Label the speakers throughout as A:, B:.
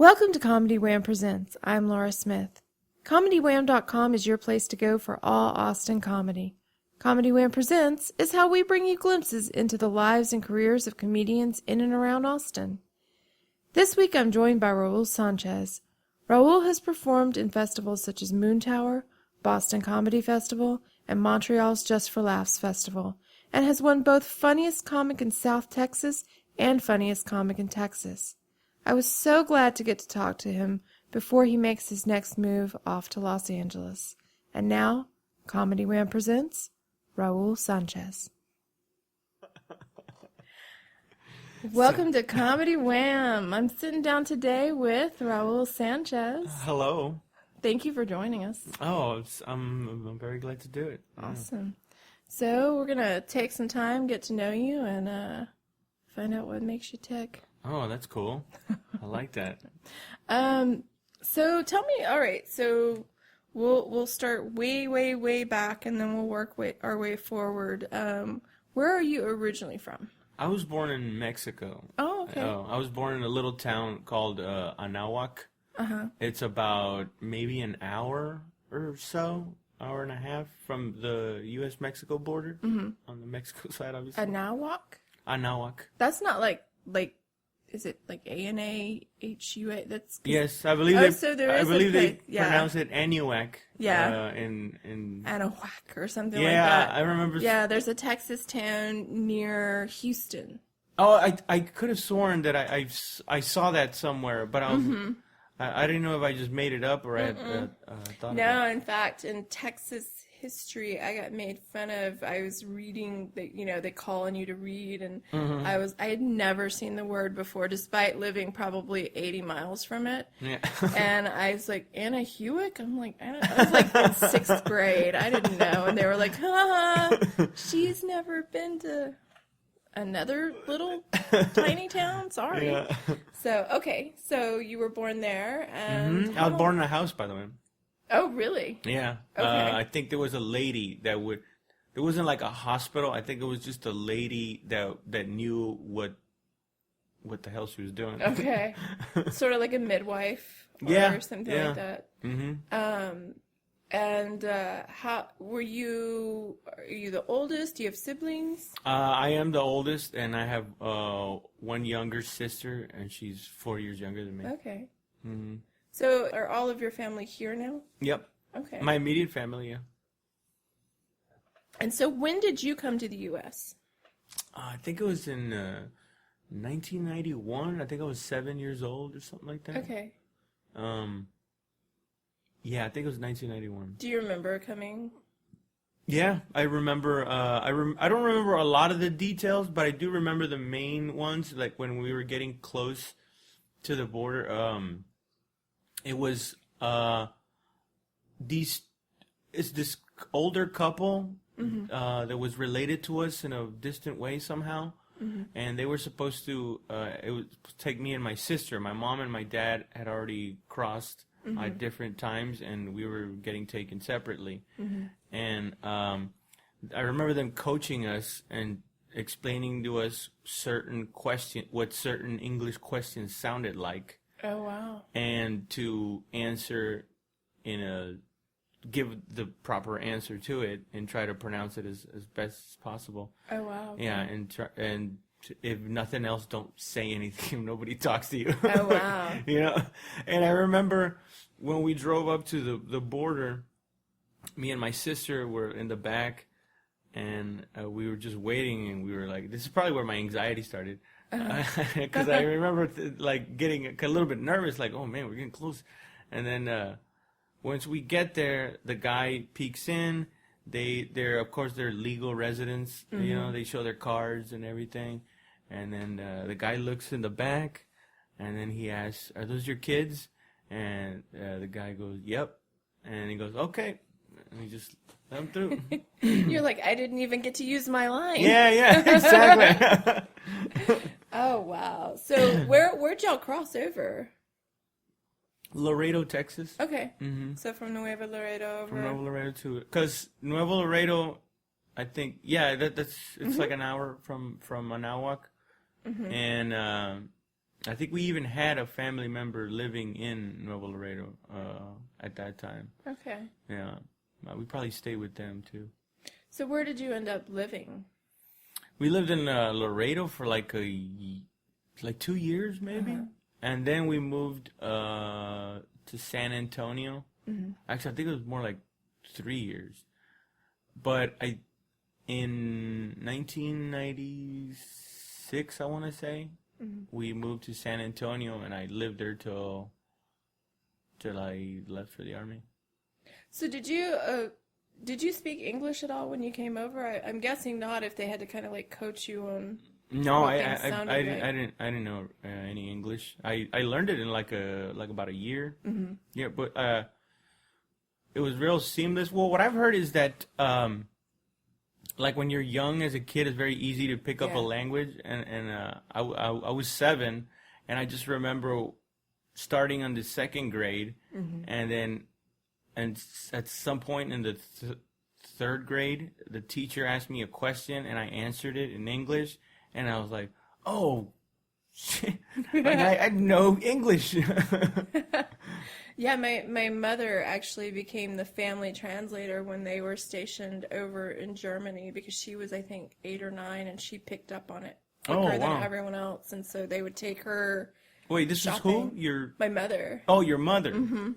A: Welcome to Comedy Wham Presents. I'm Lara Smith. ComedyWham.com is your place to go for all Austin comedy. Comedy Wham Presents is how we bring you glimpses into the lives and careers of comedians in and around Austin. This week I'm joined by Raul Sanchez. Raul has performed in festivals such as Moon Tower, Boston Comedy Festival, and Montreal's Just for Laughs Festival, and has won both Funniest Comic in South Texas and Funniest Comic in Texas. I was so glad to get to talk to him before he makes his next move off to Los Angeles. And now, Comedy Wham presents Raul Sanchez. Welcome to Comedy Wham. I'm sitting down today with Raul Sanchez.
B: Hello.
A: Thank you for joining us.
B: Oh, I'm very glad to do it.
A: Awesome. So we're going to take some time, get to know you, and find out what makes you tick.
B: Oh, that's cool. I like that.
A: So tell me, all right, so we'll start way back, and then we'll work our way forward. Where are you originally from?
B: I was born in Mexico.
A: Oh, okay.
B: I was born in a little town called Anahuac.
A: Uh-huh.
B: It's about maybe an hour or so, hour and a half from the U.S.-Mexico border. Mm-hmm. On the Mexico side, obviously.
A: Anahuac?
B: Anahuac.
A: That's not like, is it like A-N-A-H-U-A? That's
B: yes, I believe they pronounce it Anuak.
A: Yeah.
B: In
A: Anahuac or something like that.
B: Yeah, I remember.
A: Yeah, there's a Texas town near Houston.
B: Oh, I could have sworn that I saw that somewhere, but I was I didn't know if I just made it up or I had thought.
A: No, in fact, in Texas history, I got made fun of. I was reading that they call on you to read, and I had never seen the word before, despite living probably 80 miles from it. Yeah. And I was like, Anna Hewick? I was like in sixth grade. I didn't know, and they were like, she's never been to another little tiny town. Sorry. Yeah. So okay, so you were born there, and
B: I was born in a house, by the way.
A: Oh, really?
B: Yeah.
A: Okay.
B: I think there was a lady that would. There wasn't like a hospital. I think it was just a lady that knew what the hell she was doing.
A: Okay. Sort of like a midwife or something like that. Mm-hmm. And how were you? Are you the oldest? Do you have siblings?
B: I am the oldest, and I have one younger sister, and she's 4 years younger than me.
A: Okay.
B: Mm-hmm.
A: So are all of your family here now?
B: Yep.
A: Okay.
B: My immediate family, yeah.
A: And so when did you come to the U.S.?
B: I think it was in 1991. I think I was 7 years old or something like that.
A: Okay.
B: Yeah, I think it was 1991.
A: Do you remember coming?
B: Yeah, I remember. I don't remember a lot of the details, but I do remember the main ones. Like when we were getting close to the border. It was this older couple that was related to us in a distant way somehow, and they were supposed to take me and my sister. My mom and my dad had already crossed at different times, and we were getting taken separately. And I remember them coaching us and explaining to us what certain English questions sounded like.
A: Oh, wow. And
B: to answer give the proper answer to it and try to pronounce it as best as possible.
A: Oh, wow. Okay.
B: Yeah, and if nothing else, don't say anything if nobody talks to you.
A: Oh, wow.
B: And I remember when we drove up to the border, me and my sister were in the back, and we were just waiting, and we were like, this is probably where my anxiety started. Because I remember getting a little bit nervous, like, oh man, we're getting close. And then once we get there, the guy peeks in. They're of course they're legal residents. They show their cards and everything. And then the guy looks in the back, and then he asks, "Are those your kids?" And the guy goes, "Yep." And he goes, "Okay." And he just let him through.
A: You're like, I didn't even get to use my line.
B: Yeah, exactly.
A: Oh, wow. So where'd y'all cross over?
B: Laredo, Texas.
A: Okay. Mm-hmm. So from Nuevo Laredo over.
B: From Nuevo Laredo to, because Nuevo Laredo, I think, yeah, it's like an hour from Anahuac, and I think we even had a family member living in Nuevo Laredo at that time.
A: Okay.
B: Yeah. We probably stayed with them, too.
A: So where did you end up living?
B: We lived in Laredo for like 2 years, maybe.
A: Uh-huh.
B: And then we moved to San Antonio.
A: Mm-hmm.
B: Actually, I think it was more like 3 years. But in 1996, I want to say, we moved to San Antonio, and I lived there till I left for the Army.
A: So did you speak English at all when you came over? I'm guessing not, if they had to kind of like coach you on.
B: No,
A: what
B: I
A: things sounded like.
B: didn't know any English. I learned it in like about a year.
A: Mm-hmm.
B: Yeah, but it was real seamless. Well, what I've heard is that like when you're young as a kid, it's very easy to pick up a language. And I was 7, and I just remember starting on the 2nd grade, and then at some point in the 3rd grade, the teacher asked me a question, and I answered it in English, and I was like, "Oh, shit! Like, I know English."
A: Yeah, my mother actually became the family translator when they were stationed over in Germany, because she was, I think, 8 or 9, and she picked up on it quicker than everyone else, and so they would take her.
B: Wait, this
A: shopping.
B: was who?
A: My mother.
B: Oh, your mother.
A: Mm-hmm.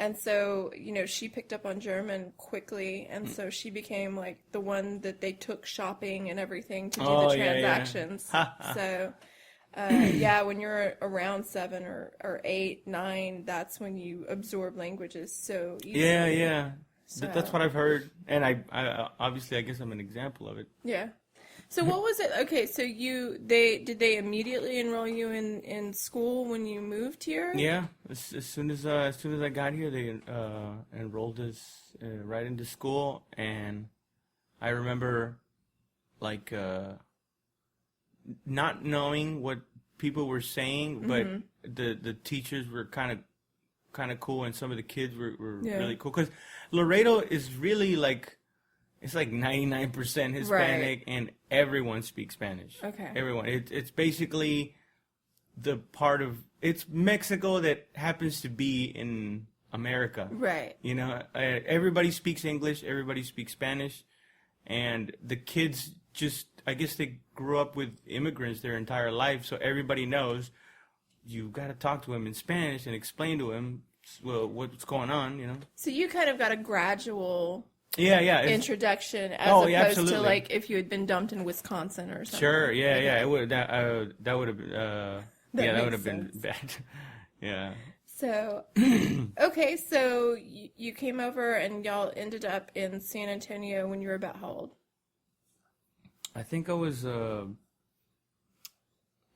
A: And so, she picked up on German quickly, and so she became like the one that they took shopping and everything to do the transactions.
B: Yeah.
A: So, yeah, when you're around 7 or 8, 9, that's when you absorb languages so easily.
B: Yeah.
A: So.
B: That's what I've heard, and I obviously, I guess I'm an example of it.
A: Yeah. So what was it? Okay, so did they immediately enroll you in school when you moved here?
B: Yeah, as soon as I got here, they enrolled us right into school, and I remember like not knowing what people were saying, but the teachers were kind of cool, and some of the kids were really cool, because Laredo is really like. It's like 99% Hispanic, and everyone speaks Spanish.
A: Okay.
B: Everyone. It's basically it's Mexico that happens to be in America.
A: Right.
B: Everybody speaks English, everybody speaks Spanish, and the kids I guess they grew up with immigrants their entire life, so everybody knows you got to talk to them in Spanish and explain to them what's going on,
A: So you kind of got a gradual...
B: Yeah.
A: Introduction as opposed
B: absolutely.
A: to like if you had been dumped in Wisconsin or something.
B: Sure, yeah. It would that would have that would have been bad. Yeah.
A: So okay, so you came over and y'all ended up in San Antonio when you were about how old?
B: I think I was let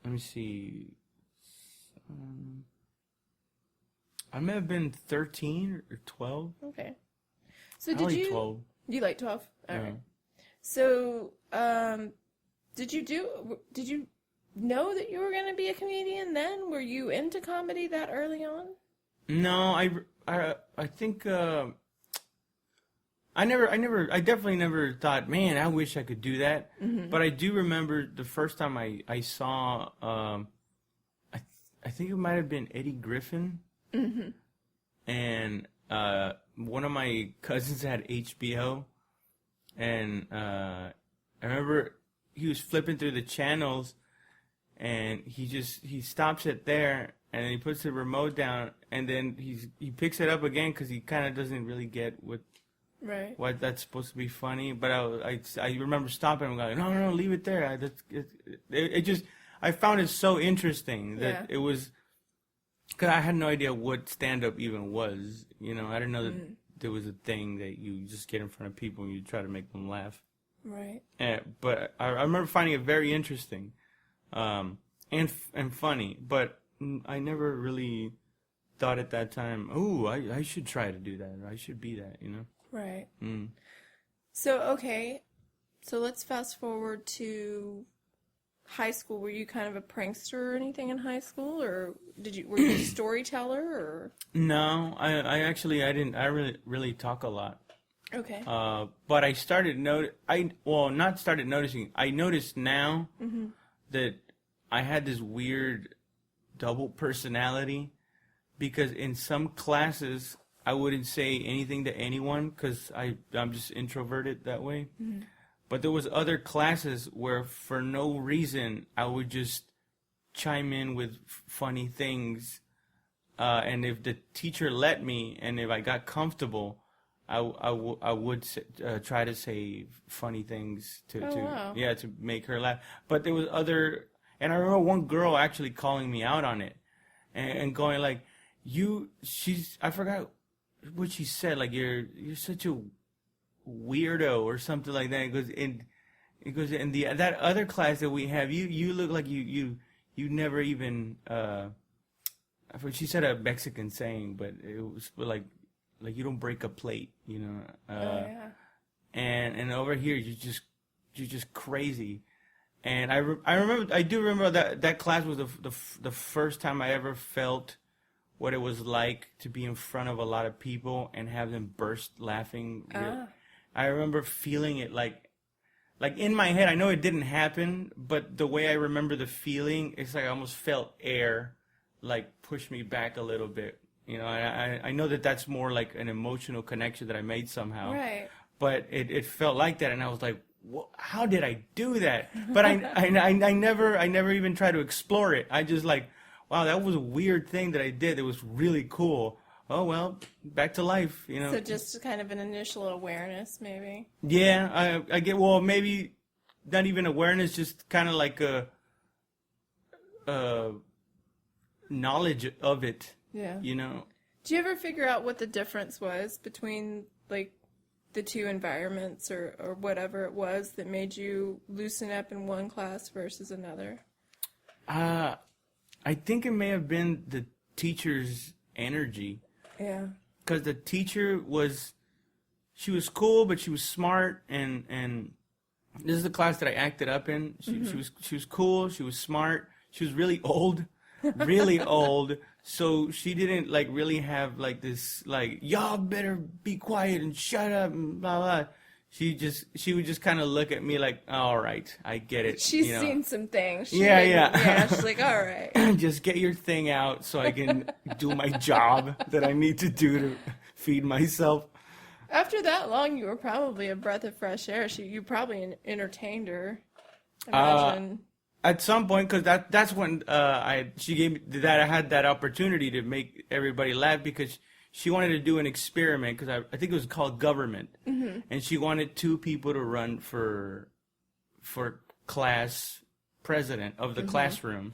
B: me see. I may have been 13 or 12.
A: Okay. So did you
B: 12.
A: You like 12? All right. So, did you know that you were going to be a comedian then? Were you into comedy that early on?
B: No, I think I definitely never thought, man, I wish I could do that. Mm-hmm. But I do remember the first time I saw I think it might have been Eddie Griffin. Mm-hmm. And one of my cousins had HBO, and I remember he was flipping through the channels, and he stops it there, and he puts the remote down, and then he picks it up again because he kind of doesn't really get what that's supposed to be funny. But I remember stopping and going, no, leave it there. I found it so interesting that it was. Because I had no idea what stand-up even was. I didn't know that there was a thing that you just get in front of people and you try to make them laugh.
A: Right.
B: But I remember finding it very interesting and funny. But I never really thought at that time, I should try to do that. Or I should be that,
A: Right. So, okay. So let's fast forward to... high school. Were you kind of a prankster or anything in high school, or were you a storyteller, or? No,
B: I didn't. I really talk a lot.
A: Okay.
B: But I started not started noticing. I noticed now that I had this weird double personality, because in some classes I wouldn't say anything to anyone because I'm just introverted that way. Mm-hmm. But there was other classes where for no reason I would just chime in with funny things, and if the teacher let me and if I got comfortable, I would try to say funny things to make her laugh. But there was other, and I remember one girl actually calling me out on it and going like, I forgot what she said, like you're such a weirdo or something like that. It goes in that other class that we have, you look like you never even she said a Mexican saying, but it was like you don't break a plate, you know. And over here you're just crazy. And I do remember that class was the first time I ever felt what it was like to be in front of a lot of people and have them burst laughing. I remember feeling it like in my head. I know it didn't happen, but the way I remember the feeling, it's like I almost felt air like push me back a little bit. You know, I know that's more like an emotional connection that I made somehow.
A: Right.
B: But it felt like that, and I was like, how did I do that? But I never even tried to explore it. I just like, wow, that was a weird thing that I did. It was really cool. Oh, well, back to life, you know.
A: So just kind of an initial awareness, maybe.
B: Yeah, I get, well, maybe not even awareness, just kind of like a knowledge of it. Yeah. You know.
A: Do you ever figure out what the difference was between, like, the two environments or whatever it was that made you loosen up in one class versus another?
B: I think it may have been the teacher's energy. Yeah. Because the teacher she was cool, but she was smart, and this is the class that I acted up in. She was cool, she was smart, she was really old. Really old, so she didn't like really have like this like, y'all better be quiet and shut up and blah blah. She would just kind of look at me like, all right, I get it.
A: She's seen some things.
B: Yeah.
A: She's like, all right,
B: just get your thing out so I can do my job that I need to do to feed myself.
A: After that long, you were probably a breath of fresh air. You probably entertained her. Imagine.
B: At some point, because that's when she gave me that I had that opportunity to make everybody laugh, because she wanted to do an experiment, because I think it was called government, and she wanted 2 people to run for class president of the classroom,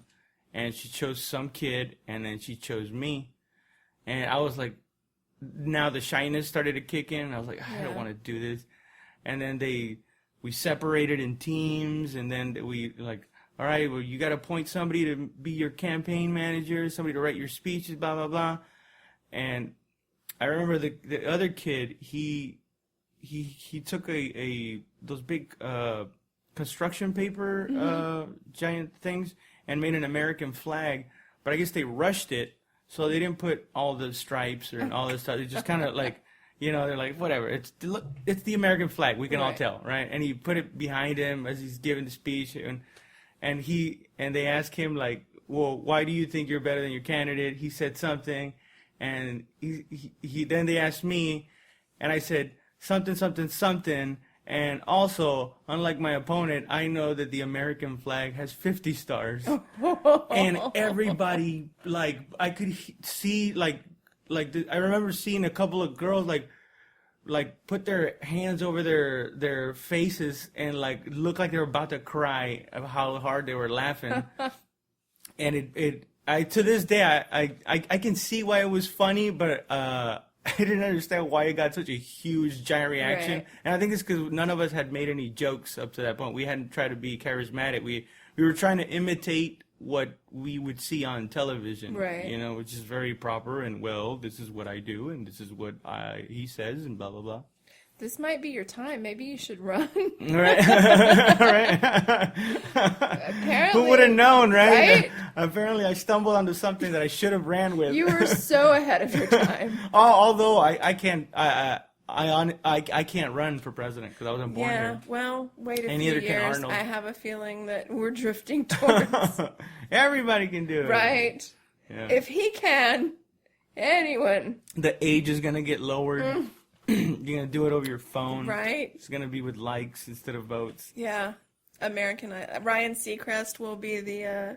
B: and she chose some kid, and then she chose me, and I was like, now the shyness started to kick in, and I was like, I don't want to do this, and then we separated in teams, and then we like, all right, well, you got to appoint somebody to be your campaign manager, somebody to write your speeches, blah, blah, blah. And I remember the other kid, he took those big construction paper giant things and made an American flag, but I guess they rushed it, so they didn't put all the stripes and all this stuff. They just kind of like, you know, they're like, whatever, it's the American flag, we can all tell, right? And he put it behind him as he's giving the speech, and they asked him like, well, why do you think you're better than your candidate? He said something, and then they asked me, and I said something, something, something, and also, unlike my opponent, I know that the American flag has 50 stars, and everybody, like, I could see, I remember seeing a couple of girls, like put their hands over their faces and like look like they were about to cry of how hard they were laughing. And I to this day I can see why it was funny, but I didn't understand why it got such a huge giant reaction. Right. And I think it's because none of us had made any jokes up to that point. We hadn't tried to be charismatic. We were trying to imitate what we would see on television, right? You know, which is very proper, and well, this is what I do, and this is what he says, and blah blah blah.
A: This might be your time. Maybe you should run.
B: Right. Right.
A: Apparently,
B: who would have known, right? Apparently, I stumbled onto something that I should have ran with.
A: You were so ahead of your time.
B: Although I can't. I can't run for president because I wasn't born here.
A: Well, wait a
B: And
A: few
B: neither can
A: years.
B: Arnold.
A: I have a feeling that we're drifting towards
B: Everybody can do it.
A: right.
B: Yeah.
A: If he can, anyone.
B: The age is gonna get lowered. You're gonna do it over your phone.
A: Right.
B: It's gonna be with likes instead of votes.
A: Yeah. Ryan Seacrest will be the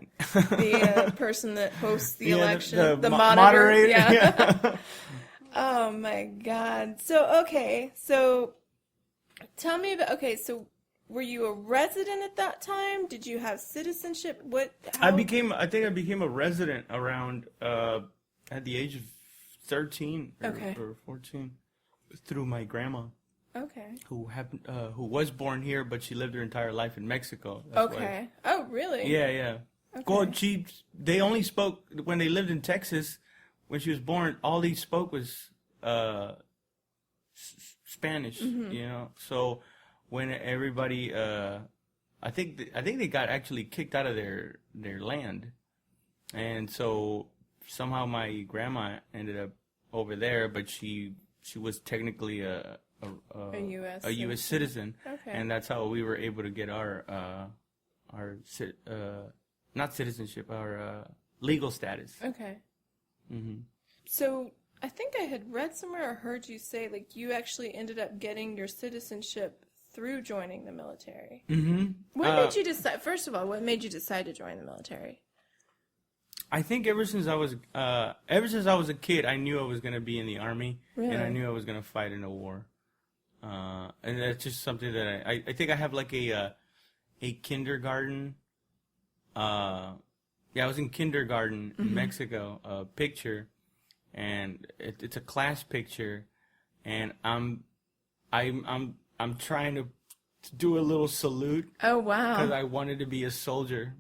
A: person that hosts the election. The
B: moderator.
A: Yeah. Oh my God. So tell me about. Okay, so were you a resident at that time? Did you have citizenship?
B: I think I became a resident around at the age of 13 or 14 through my grandma. Okay. Who was born here, but she lived her entire life in Mexico. That's
A: okay. Why. Oh, really?
B: Yeah. Okay. Well, they only spoke when they lived in Texas. When she was born, all they spoke was Spanish. Mm-hmm. You know, so when everybody, I think they got actually kicked out of their land, and so somehow my grandma ended up over there, but she was technically a U.S. citizen, okay. And that's how we were able to get our not citizenship, our legal status.
A: Okay. Mm-hmm. So I think I had read somewhere or heard you say like you actually ended up getting your citizenship through joining the military. Mm-hmm. What made you decide? First of all, what made you decide to join the military?
B: I think ever since I was a kid, I knew I was going to be in the Army, really? And I knew I was going to fight in a war. And that's just something that I think I have like a kindergarten. I was in kindergarten in Mexico. Picture, and it's a class picture, and I'm trying to do a little salute. Oh wow! Because I wanted to be a soldier.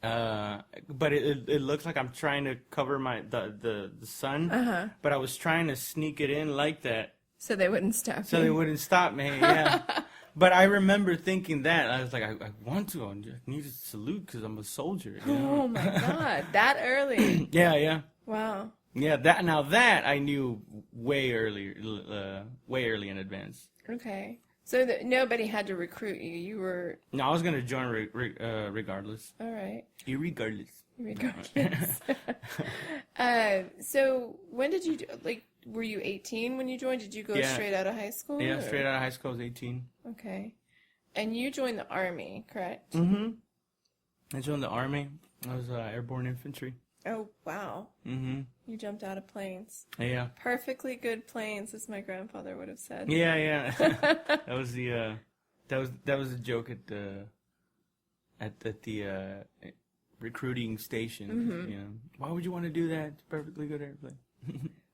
B: But it looks like I'm trying to cover the sun. Uh-huh. But I was trying to sneak it in like that.
A: So they wouldn't stop you.
B: So they wouldn't stop me, yeah. But I remember thinking that. I was like, I want to. I need to salute because I'm a soldier. You know?
A: Oh, my God. That early?
B: Yeah.
A: Wow.
B: Yeah, that I knew way early in advance.
A: Okay. So nobody had to recruit you. You were...
B: No, I was going to join regardless.
A: All right.
B: Irregardless.
A: So when did you... Were you 18 when you joined? Did you go straight out of high school?
B: Yeah, straight out of high school I was 18.
A: Okay. And you joined the Army, correct?
B: Mm-hmm. I joined the Army. I was airborne infantry.
A: Oh, wow. Mm-hmm. You jumped out of planes.
B: Yeah.
A: Perfectly good planes, as my grandfather would have said.
B: Yeah. That was the that was a joke at the recruiting station. Mm-hmm. You know, why would you want to do that? It's a perfectly good airplane.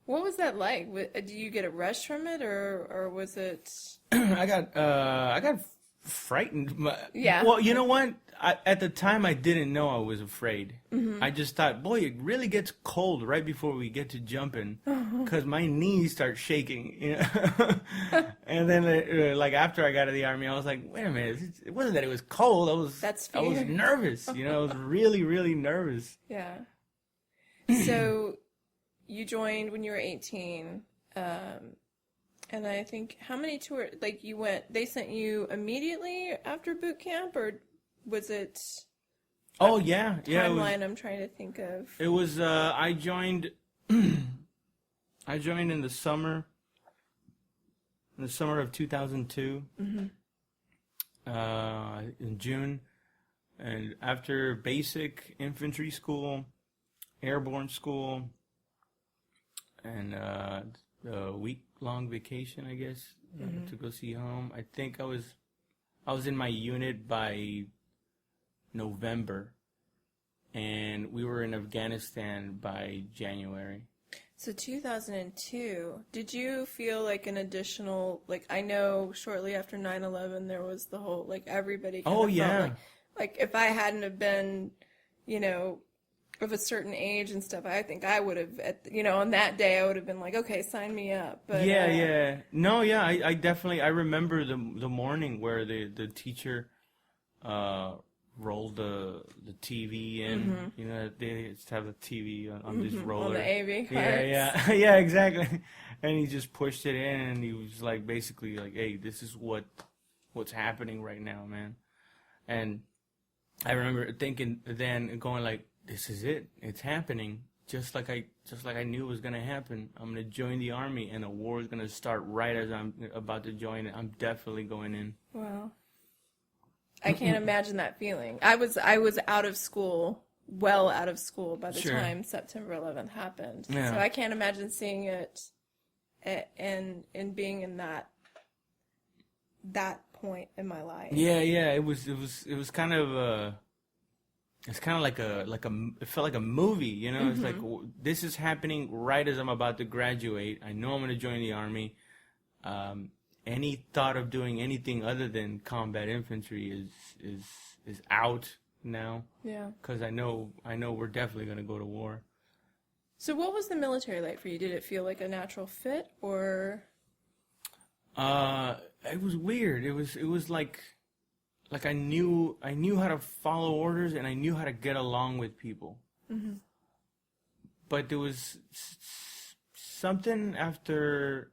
A: What was that like? Do you get a rush from it, or was it?
B: I got frightened.
A: Yeah.
B: Well, you know what? At the time, I didn't know I was afraid. Mm-hmm. I just thought, boy, it really gets cold right before we get to jumping, because my knees start shaking. You know? And then, after I got out of the Army, I was like, wait a minute, it wasn't that it was cold. I was nervous. You know, I was really, really nervous.
A: Yeah. So. You joined when you were 18, and I think how many tours? You went? They sent you immediately after boot camp, or was it?
B: Oh yeah.
A: Timeline I'm trying to think of.
B: It was. I joined. I joined in the summer. In the summer of 2002. Mm-hmm. In June, and after basic infantry school, airborne school. And a week-long vacation, I guess, to go see home. I think I was in my unit by November, and we were in Afghanistan by January.
A: So 2002, did you feel like an additional, I know shortly after 9/11 there was the whole, everybody kind of felt like if I hadn't have been, of a certain age and stuff, I think I would have, on that day, I would have been like, okay, sign me up. But I
B: definitely, I remember the morning where the teacher roll the TV in.
A: Mm-hmm.
B: You know, they just have the TV on this roller.
A: On the AV carts.
B: Yeah, yeah, exactly. And he just pushed it in, and he was like, basically like, hey, this is what's happening right now, man. And I remember thinking then, going like, this is it. It's happening. Just like I knew it was gonna happen. I'm gonna join the army, and a war is gonna start right as I'm about to join it. I'm definitely going in.
A: Wow. I can't imagine that feeling. I was out of school, well out of school by the time September 11th happened.
B: Yeah.
A: So I can't imagine seeing it and being in that point in my life.
B: Yeah. It was kind of it's kind of like it felt like a movie, you know. It's like, this is happening right as I'm about to graduate. I know I'm going to join the army. Any thought of doing anything other than combat infantry is out now.
A: Yeah.
B: Because I know we're definitely going to go to war.
A: So what was the military like for you? Did it feel like a natural fit, or?
B: It was weird. It was like I knew how to follow orders, and I knew how to get along with people. Mm-hmm. But there was something after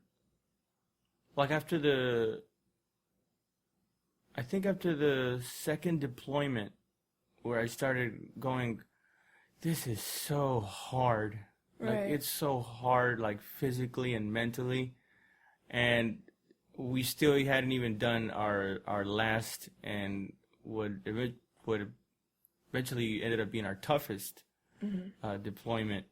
B: the second deployment where I started going, this is so hard.
A: Right.
B: Like, it's so hard, like, physically and mentally. And we still hadn't even done our last and what eventually ended up being our toughest deployment.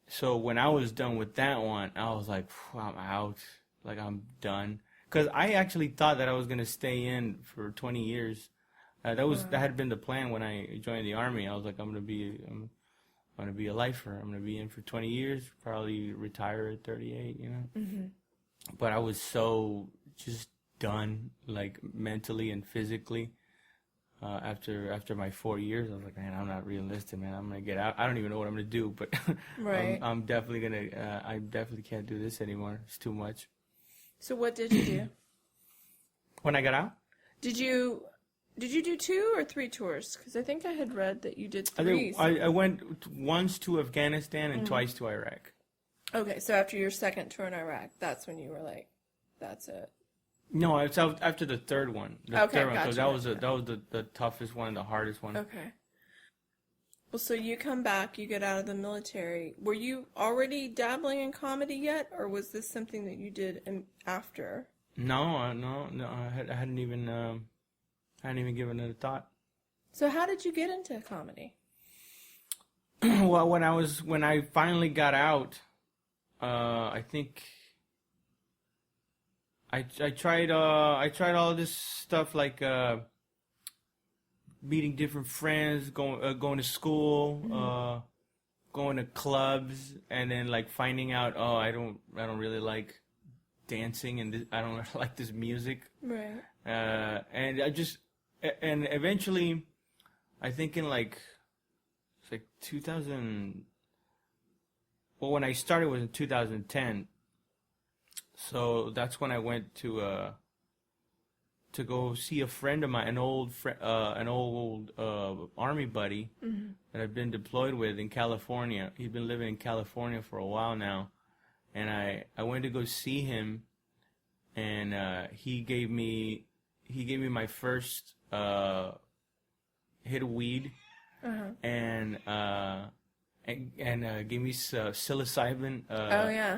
B: So when I was done with that one, I was like, I'm out. Like, I'm done. Because I actually thought that I was going to stay in for 20 years. That had been the plan when I joined the army. I was like, I'm going to be a lifer. I'm going to be in for 20 years, probably retire at 38, you know. Mm-hmm. But I was so just done, like, mentally and physically. After my 4 years, I was like, man, I'm not realistic, man. I'm going to get out. I don't even know what I'm going to do, but
A: right.
B: I'm definitely going to, I definitely can't do this anymore. It's too much.
A: So what did you do?
B: When I got out?
A: Did you do 2 or 3 tours? Because I think I had read that you did 3.
B: I went once to Afghanistan and twice to Iraq.
A: Okay, so after your second tour in Iraq, that's when you were like, that's it.
B: No, it's after the third one.
A: Okay,
B: gotcha.
A: So
B: that was the toughest one and the hardest one.
A: Okay. Well, so you come back, you get out of the military. Were you already dabbling in comedy yet, or was this something that you did after?
B: No. I hadn't even given it a thought.
A: So how did you get into comedy?
B: Well, when I finally got out, I think I tried all this stuff, like meeting different friends, going to school, going to clubs, and then like finding out, I don't really like dancing, and I don't like this music.
A: Right.
B: And eventually, I think in it's like 2000. Well, when I started was in 2010. So that's when I went to go see a friend of mine, an old army buddy that I've been deployed with in California. He's been living in California for a while now, and I went to go see him, and he gave me my first hit of weed, and gave me psilocybin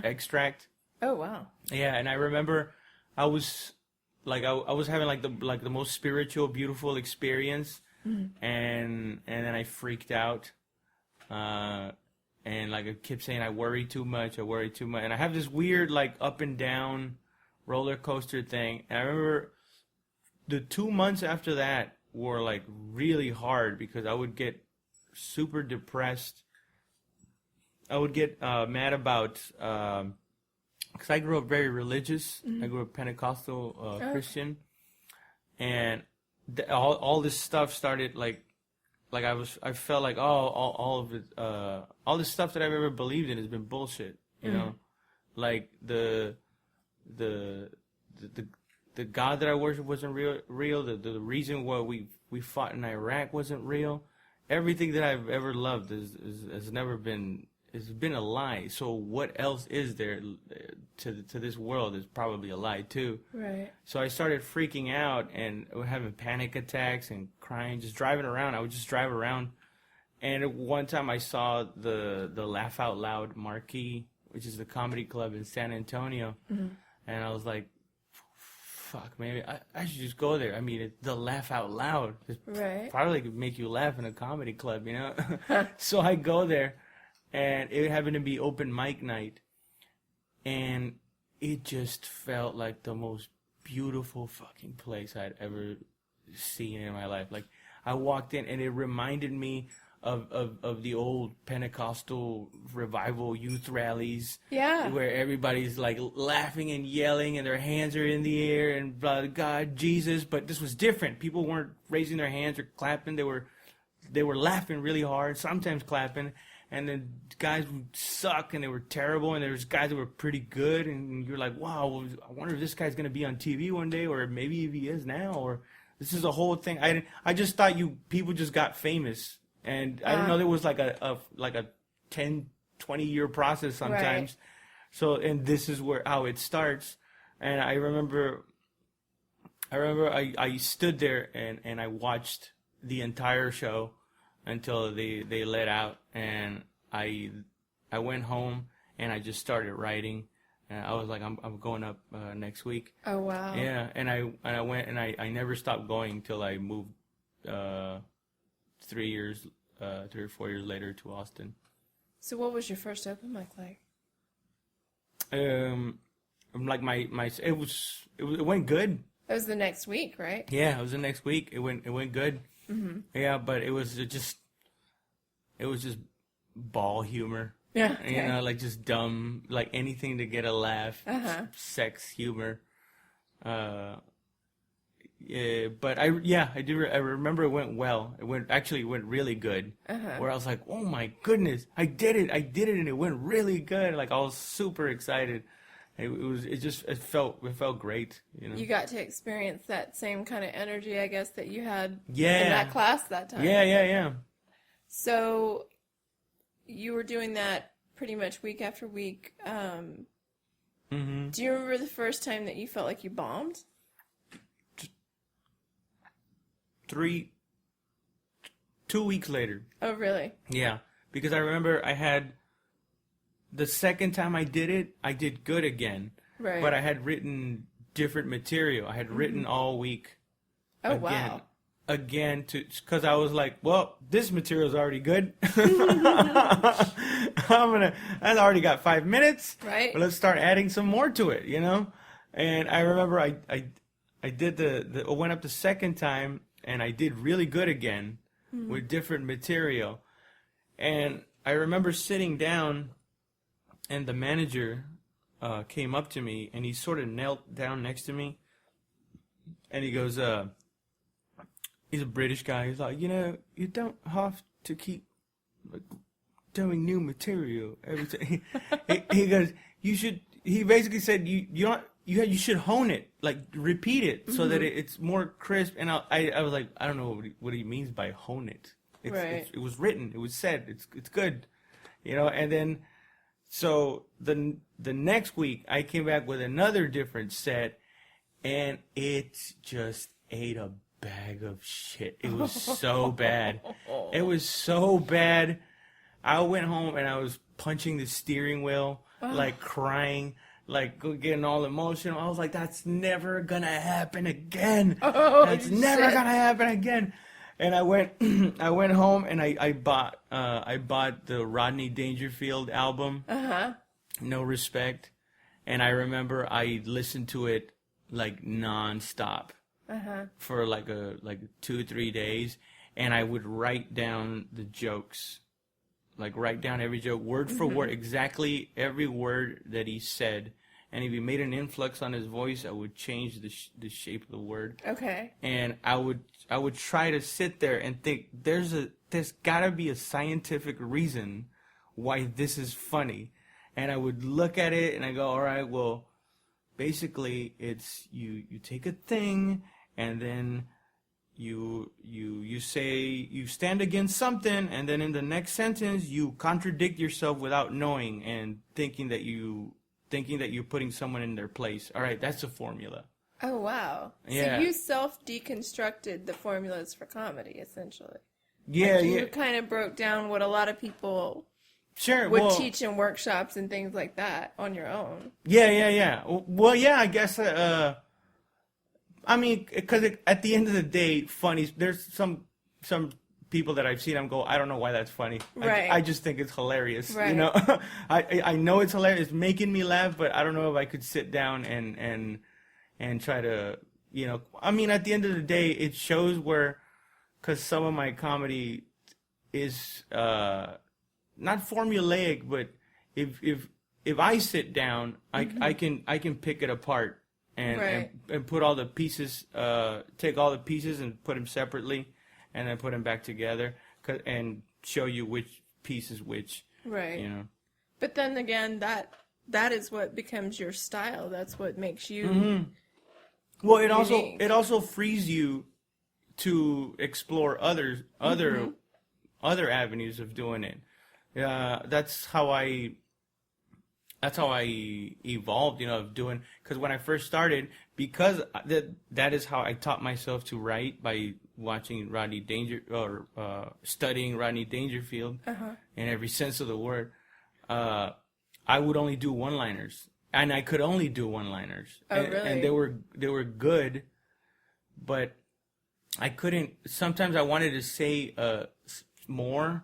B: extract.
A: Oh wow!
B: Yeah, and I remember I was having like the most spiritual, beautiful experience, and then I freaked out, and like I kept saying I worry too much, and I have this weird like up and down roller coaster thing. And I remember the 2 months after that were like really hard because I would get super depressed. I would get mad about. Because I grew up very religious. I grew up Pentecostal Christian, and all this stuff started like I felt like all of it, all this stuff that I've ever believed in has been bullshit. You know, like the God that I worship wasn't real. The reason why we we fought in Iraq wasn't real. Everything that I've ever loved has never been, has been a lie. So what else is there to this world is probably a lie too.
A: Right.
B: So I started freaking out and having panic attacks and crying, just driving around. I would just drive around. And one time I saw the Laugh Out Loud marquee, which is the comedy club in San Antonio. Mm-hmm. And I was like, fuck, maybe I should just go there. I mean, they'll laugh out loud. It's probably could make you laugh in a comedy club, you know? So I go there, and it happened to be open mic night. And it just felt like the most beautiful fucking place I'd ever seen in my life. Like, I walked in, and it reminded me of the old Pentecostal revival youth rallies.
A: Yeah.
B: Where everybody's like laughing and yelling and their hands are in the air and blah, God, Jesus. But this was different. People weren't raising their hands or clapping. They were laughing really hard, sometimes clapping. And then guys would suck and they were terrible. And there was guys that were pretty good. And you're like, wow, I wonder if this guy's going to be on TV one day, or maybe if he is now, or this is a whole thing. I just thought people just got famous. And I didn't know there was like a 10, 20-year process sometimes. Right. So, and this is how it starts. And I remember I stood there and I watched the entire show until they let out. And I went home and I just started writing. And I was like, I'm going up next week.
A: Oh, wow.
B: Yeah. And I went and I never stopped going till I moved 3 or 4 years later to Austin.
A: So what was your first open mic like?
B: Like it went good.
A: It was the next week, right?
B: Yeah, it was the next week. It went good. Mm-hmm. Yeah, but it was just ball humor.
A: Yeah. Okay.
B: You know, like just dumb, like anything to get a laugh. Sex humor. Yeah, but I remember it went well. It went really good. Where I was like, oh my goodness, I did it, and it went really good. Like I was super excited. It felt great. You know.
A: You got to experience that same kind of energy, I guess, that you had in that class that time.
B: Yeah.
A: So you were doing that pretty much week after week. Do you remember the first time that you felt like you bombed?
B: 2 weeks later.
A: Oh, really?
B: Yeah, because I remember I had the second time I did it, I did good again.
A: Right.
B: But I had written different material. I had written all week.
A: Oh,
B: again,
A: wow.
B: Again, because I was like, well, this material's already good. I've already got 5 minutes.
A: Right.
B: But let's start adding some more to it, you know? And I remember I did went up the second time, and I did really good again with different material. And I remember sitting down, and the manager came up to me, and he sort of knelt down next to me. And he goes, he's a British guy. He's like, you don't have to keep doing new material every time. He goes, he basically said, you should hone it, like repeat it so that it's more crisp. And I was like, I don't know what he means by hone it. It was written, it was said, it's good, And then, so the next week I came back with another different set, and it just ate a bag of shit. It was so bad. It was so bad. I went home and I was punching the steering wheel, like crying. Like getting all emotional. I was like, that's never gonna happen again. That's never gonna happen again. And I went home and I bought the Rodney Dangerfield album, No Respect. And I remember I listened to it like nonstop for like 2-3 days, and I would write down the jokes. Like, write down every joke, word for word, exactly every word that he said. And if he made an influx on his voice, I would change the shape of the word.
A: Okay.
B: And I would try to sit there and think, there's gotta be a scientific reason why this is funny. And I would look at it and I go, all right, well, basically it's you take a thing and then you say you stand against something, and then in the next sentence you contradict yourself without knowing and thinking that you're putting someone in their place. All right, that's a formula.
A: Oh, wow.
B: Yeah.
A: So you self-deconstructed the formulas for comedy, essentially.
B: Yeah,
A: like you kind of broke down what a lot of people would teach in workshops and things like that on your own.
B: Yeah. Well, yeah, I guess, I mean, because at the end of the day, there's some people that I've seen, I don't know why that's funny.
A: Right.
B: I just think it's hilarious.
A: Right.
B: You know, I know it's hilarious. It's making me laugh, but I don't know if I could sit down and try to, you know, I mean, at the end of the day, it shows because some of my comedy is not formulaic, but if I sit down, I can pick it apart and put all the pieces, take all the pieces and put them separately, and then put them back together and show you which piece is which.
A: Right.
B: You know.
A: But then again, that is what becomes your style. That's what makes you.
B: Mm-hmm. Well,
A: unique.
B: it also frees you to explore other avenues of doing it. That's how I evolved, you know, of doing, because when I first started, because that is how I taught myself to write, by watching studying Rodney Dangerfield in every sense of the word. I would only do one-liners, and I could only do one-liners.
A: Oh, really?
B: And they were good, but I couldn't. Sometimes I wanted to say more,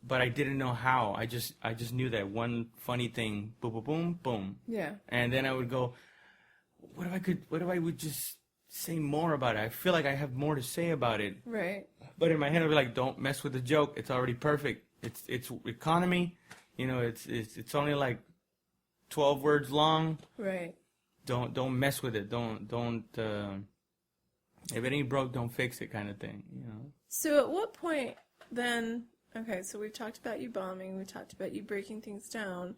B: but I didn't know how. I just knew that one funny thing, boom, boom, boom, boom.
A: Yeah.
B: And then I would go, what if I would just say more about it? I feel like I have more to say about it.
A: Right.
B: But in my head, I'd be like, don't mess with the joke. It's already perfect. It's economy. You know, it's only like 12 words long.
A: Right.
B: Don't mess with it. Don't. If it ain't broke, don't fix it, kind of thing. You know.
A: So at what point then? Okay, so we've talked about you bombing. We talked about you breaking things down.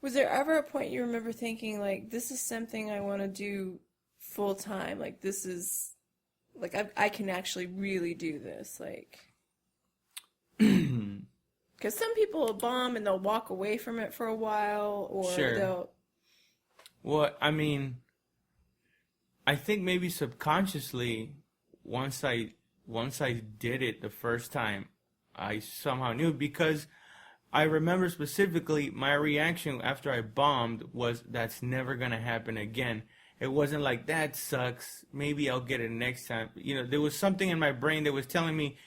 A: Was there ever a point you remember thinking, like, this is something I want to do full time? Like, this is, like, I can actually really do this. Like, because some people will bomb and they'll walk away from it for a while, or they'll.
B: Well, I mean, I think maybe subconsciously, once I did it the first time, I somehow knew, because I remember specifically my reaction after I bombed was, that's never going to happen again. It wasn't like, that sucks, maybe I'll get it next time. You know, there was something in my brain that was telling me,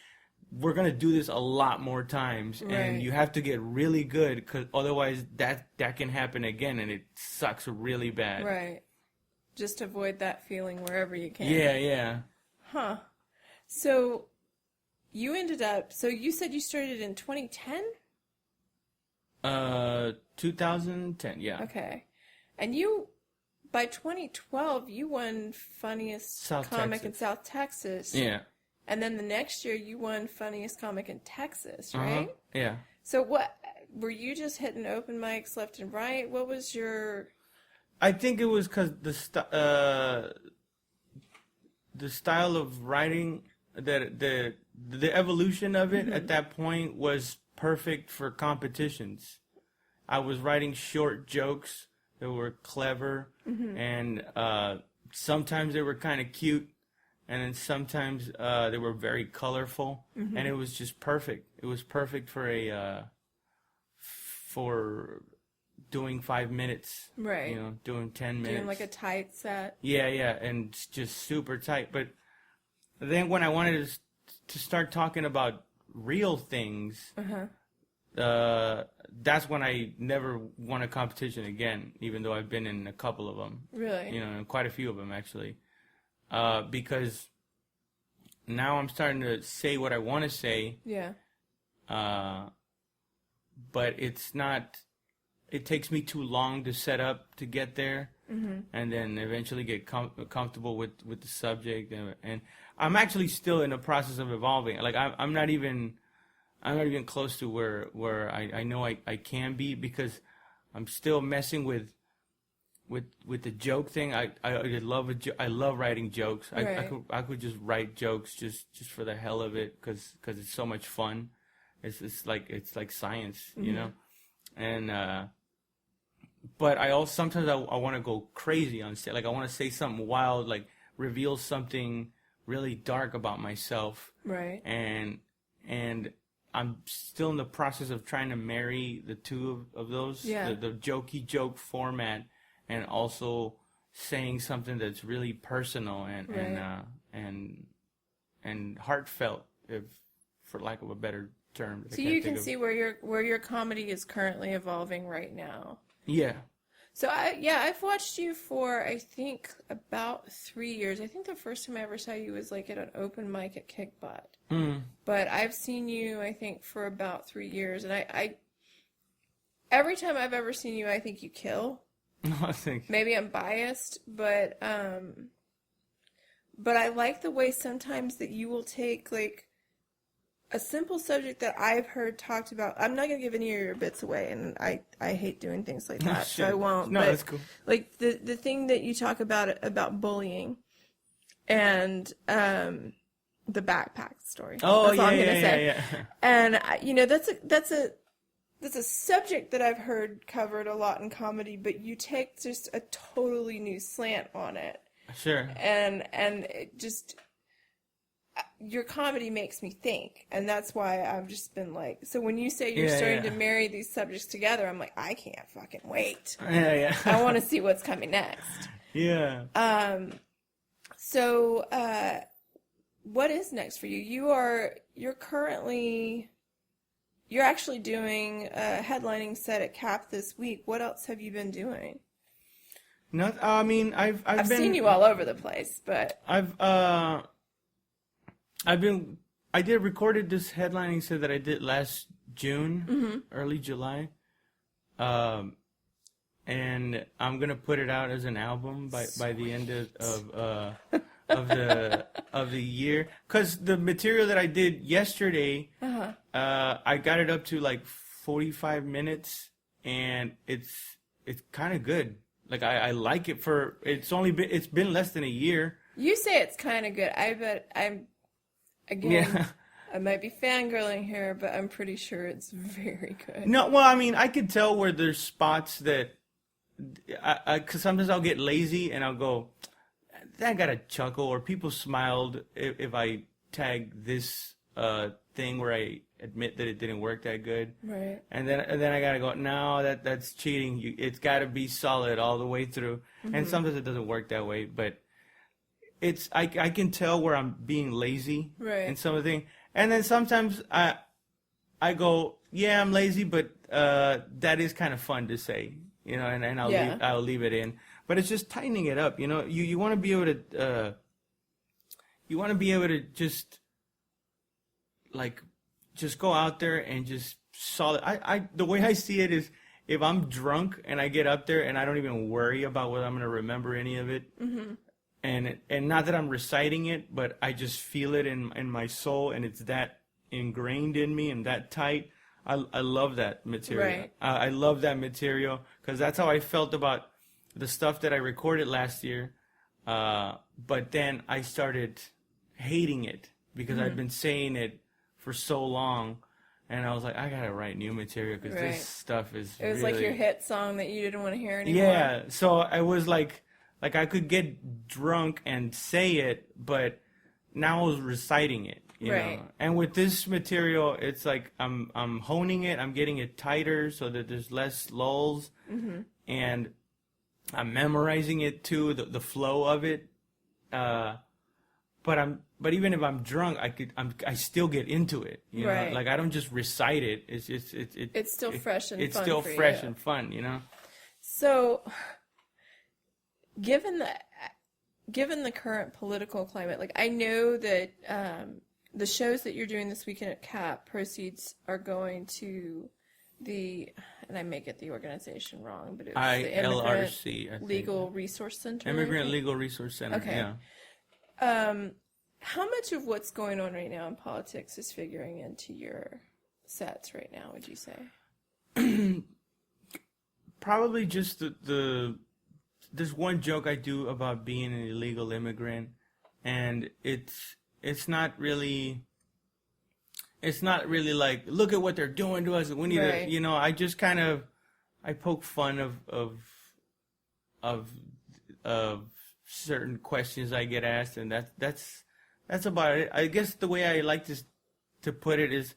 B: we're going to do this a lot more times, and you have to get really good, because otherwise that can happen again, and it sucks really bad.
A: Right. Just avoid that feeling wherever you can.
B: Yeah.
A: Huh. So you ended up, so you said you started in 2010?
B: 2010, yeah.
A: Okay. And you, by 2012, you won Funniest Comic in South Texas.
B: Yeah.
A: And then the next year, you won Funniest Comic in Texas, right?
B: Yeah.
A: So what, were you just hitting open mics left and right? What was your...
B: I think it was because the style of writing, the evolution of it at that point was perfect for competitions. I was writing short jokes that were clever, and sometimes they were kind of cute, and then sometimes they were very colorful, and it was just perfect. It was perfect for doing 5 minutes,
A: right?
B: You know, doing 10 minutes,
A: doing like a tight set.
B: Yeah, and just super tight. But then when I wanted to start talking about real things, that's when I never won a competition again, even though I've been in a couple of them.
A: Really?
B: You know, quite a few of them actually, because now I'm starting to say what I want to say.
A: Yeah.
B: But it's not. It takes me too long to set up to get there, and then eventually get comfortable with the subject, and I'm actually still in the process of evolving. Like I'm not even close to where I know I can be, because I'm still messing with with the joke thing, I love I love writing jokes.
A: Right.
B: I could just write jokes just for the hell of it, because it's so much fun. It's like science, you know. And but I also sometimes I want to go crazy on stage. Like I want to say something wild, like reveal something really dark about myself.
A: Right.
B: And I'm still in the process of trying to marry the two of those.
A: Yeah.
B: The jokey joke format, and also saying something that's really personal and heartfelt, if for lack of a better term.
A: So you can see where your comedy is currently evolving right now.
B: Yeah.
A: So I've watched you for I think about 3 years. I think the first time I ever saw you was like at an open mic at Kickbutt. But I've seen you I think for about 3 years, and I every time I've ever seen you, I think you kill.
B: I think
A: maybe I'm biased, but I like the way sometimes that you will take like a simple subject that I've heard talked about. I'm not going to give any of your bits away, and I hate doing things like that, so I won't.
B: No,
A: but,
B: that's cool.
A: Like the thing that you talk about bullying and the backpack story.
B: Oh,
A: that's
B: yeah,
A: all I'm gonna say.
B: Yeah.
A: And that's a subject that I've heard covered a lot in comedy, but you take just a totally new slant on it.
B: Sure.
A: And it just, your comedy makes me think, and that's why I've just been like, so when you say you're starting to marry these subjects together, I'm like, I can't fucking wait.
B: Yeah.
A: I want to see what's coming next.
B: Yeah.
A: So what is next for you? You're actually doing a headlining set at CAP this week. What else have you been doing?
B: No, I mean I've
A: seen you all over the place, but
B: I recorded this headlining set that I did last June, early July, and I'm gonna put it out as an album by the end of the year, because the material that I did yesterday, I got it up to like 45 minutes, and it's kind of good. Like I like it for it's been less than a year.
A: You say it's kind of good. I bet I might be fangirling here, but I'm pretty sure it's very good.
B: No, well, I mean, I could tell where there's spots that because sometimes I'll get lazy and I'll go, that got a chuckle, or people smiled if I tag this thing where I admit that it didn't work that good.
A: Right.
B: And then I gotta go, no, that's cheating. It's gotta be solid all the way through. And sometimes it doesn't work that way, but I can tell where I'm being lazy in some of the things. And then sometimes I go, yeah, I'm lazy, but that is kind of fun to say, you know, and I'll leave it in. But it's just tightening it up, you know. You want to be able to just go out there and just solid. The way I see it is, if I'm drunk and I get up there and I don't even worry about whether I'm going to remember any of it, and not that I'm reciting it, but I just feel it in my soul, and it's that ingrained in me and that tight. I love that material.
A: Right.
B: I love that material because that's how I felt about the stuff that I recorded last year. But then I started hating it because I'd been saying it for so long, and I was like, I gotta write new material because this stuff is.
A: It was
B: really...
A: like your hit song that you didn't want to hear anymore.
B: Yeah, so I was like I could get drunk and say it, but now I was reciting it, you know. And with this material, it's like I'm honing it, I'm getting it tighter so that there's less lulls, and I'm memorizing it too, the flow of it. But even if I'm drunk, I still get into it, you know. Like I don't just recite it. It's still fresh and fun. It's still fresh and fun, you know.
A: So, given the current political climate, like I know that the shows that you're doing this weekend at CAP, proceeds are going to and I may get the organization wrong, but it was the
B: ILRC,
A: Legal Resource Center.
B: Immigrant Legal Resource Center. Okay.
A: Yeah. How much of what's going on right now in politics is figuring into your sets right now, would you say?
B: Probably just the there's one joke I do about being an illegal immigrant, and it's not really like, look at what they're doing to us. We need to, you know. I just kind of I poke fun of certain questions I get asked, and that's about it. I guess the way I like to put it is,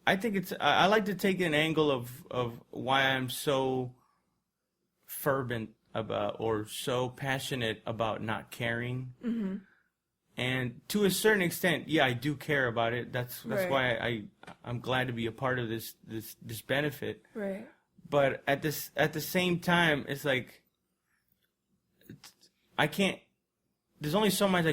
B: I think I like to take an angle of why I'm so fervent about, or so passionate about, not caring. Mm-hmm. And to a certain extent, yeah, I do care about it. That's why I'm glad to be a part of this benefit.
A: Right.
B: But at the same time, it's like, I can't. There's only so much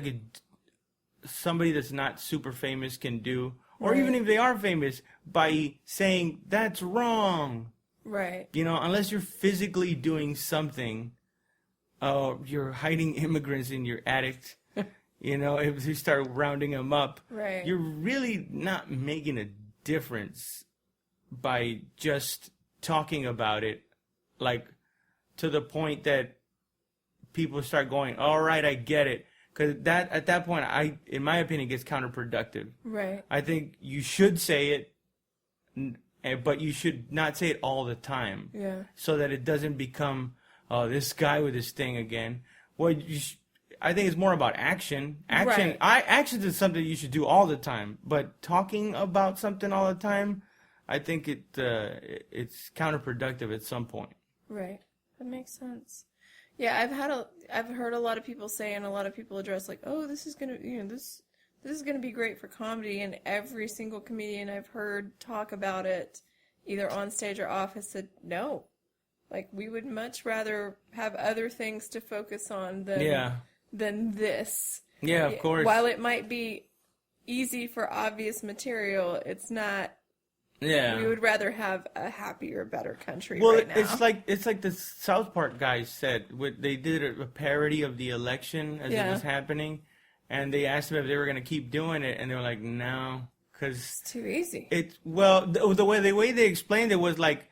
B: somebody that's not super famous can do, or even if they are famous, by saying that's wrong.
A: Right.
B: You know, unless you're physically doing something, you're hiding immigrants in your attic. You know, if you start rounding them up, you're really not making a difference by just talking about it, like, to the point that people start going, all right, I get it. Because at that point, in my opinion, gets counterproductive.
A: Right.
B: I think you should say it, but you should not say it all the time.
A: Yeah. So
B: that it doesn't become, oh, this guy with this thing again. Well, I think it's more about action. Action is something you should do all the time. But talking about something all the time, I think it's counterproductive at some point.
A: Right. That makes sense. Yeah, I've heard a lot of people say, and a lot of people address, like, oh, this is gonna, this is gonna be great for comedy, and every single comedian I've heard talk about it, either on stage or off, has said no. Like, we would much rather have other things to focus on than this.
B: Yeah, of course.
A: While it might be easy for obvious material, it's not.
B: Yeah.
A: We would rather have a happier, better country right now.
B: Well, it's like the South Park guys said. They did a parody of the election as it was happening, and they asked them if they were going to keep doing it, and they were like, no, because
A: it's too easy.
B: The way they explained it was like,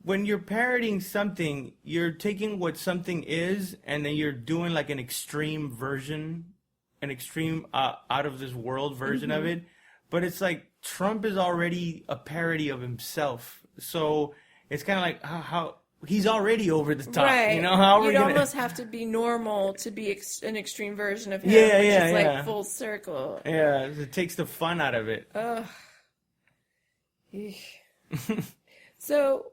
B: when you're parodying something, you're taking what something is, and then you're doing like an extreme version, an extreme out of this world version of it. But it's like, Trump is already a parody of himself, so it's kind of like how he's already over the top.
A: Right.
B: You know, how
A: you'd almost have to be normal to be an extreme version of him. Which is like full circle.
B: Yeah, it takes the fun out of it.
A: Ugh. So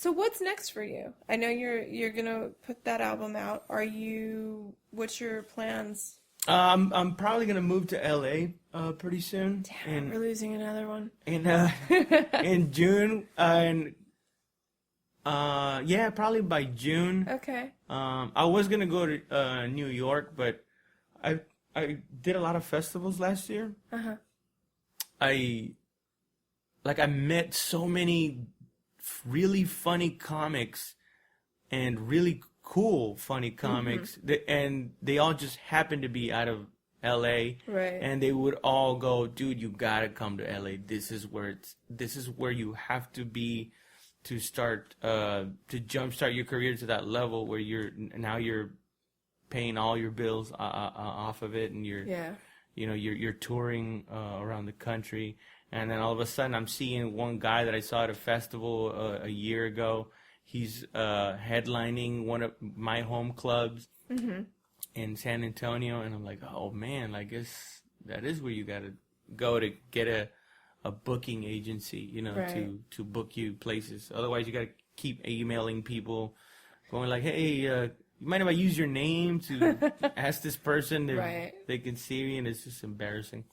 A: what's next for you? I know you're gonna put that album out. What's your plans?
B: I'm probably gonna move to LA pretty soon.
A: Damn, we're losing another one.
B: In June, and probably by June.
A: Okay.
B: I was gonna go to New York, but I did a lot of festivals last year. I met so many really funny comics and really cool funny comics, and they all just happened to be out of LA, and they would all go, dude, you gotta come to LA. This is where you have to be to start to jumpstart your career to that level where you're paying all your bills off of it, and you're touring around the country. And then all of a sudden, I'm seeing one guy that I saw at a festival a year ago. He's headlining one of my home clubs in San Antonio, and I'm like, oh man, I guess that is where you gotta go to get a booking agency, to book you places. Otherwise, you gotta keep emailing people, going like, hey, you mind if I use your name to ask this person if they can see me, and it's just embarrassing.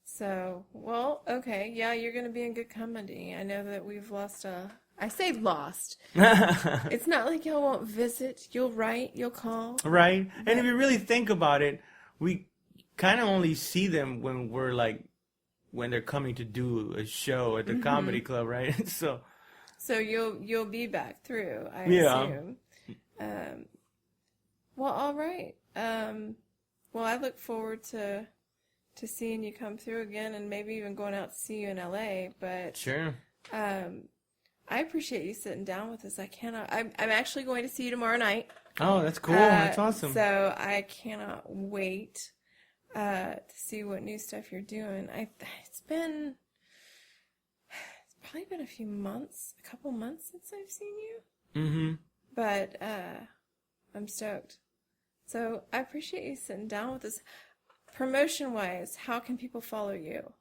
A: So, well, okay, yeah, you're going to be in good company. I know that we've lost I say lost. It's not like y'all won't visit. You'll write, you'll call.
B: Right. And if you really think about it, we kind of only see them when they're coming to do a show at the comedy club, right? So
A: you'll be back through, I assume. Well, all right. Well, I look forward to seeing you come through again, and maybe even going out to see you in LA. But
B: sure.
A: I appreciate you sitting down with us. I'm actually going to see you tomorrow night.
B: Oh, that's cool. That's awesome.
A: So I cannot wait to see what new stuff you're doing. It's probably been a couple months since I've seen you. Mm-hmm. But I'm stoked. So I appreciate you sitting down with us. Promotion-wise, how can people follow you?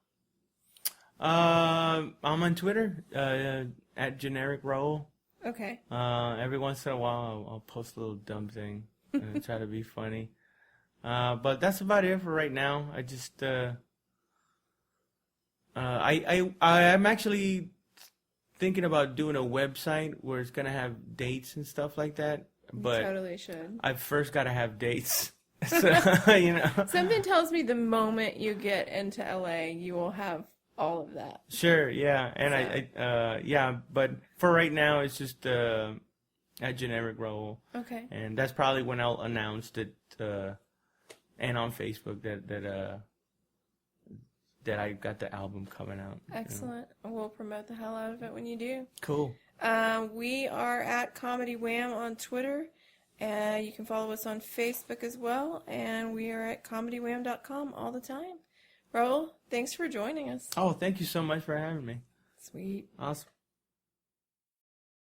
B: I'm on Twitter, at generic Raul.
A: Okay.
B: Every once in a while, I'll post a little dumb thing and try to be funny. But that's about it for right now. I just, I'm actually thinking about doing a website where it's gonna have dates and stuff like that. But
A: you totally should.
B: I first gotta have dates. So,
A: Something tells me the moment you get into LA, you will have all of that.
B: Sure, yeah. And so. But for right now, it's just at generic Raul.
A: Okay.
B: And that's probably when I'll announce it, and on Facebook that I got the album coming out.
A: Excellent. We'll promote the hell out of it when you do.
B: Cool.
A: We are at Comedy Wham on Twitter. You can follow us on Facebook as well. And we are at comedywham.com all the time. Raul, thanks for joining us.
B: Oh, thank you so much for having me.
A: Sweet.
B: Awesome.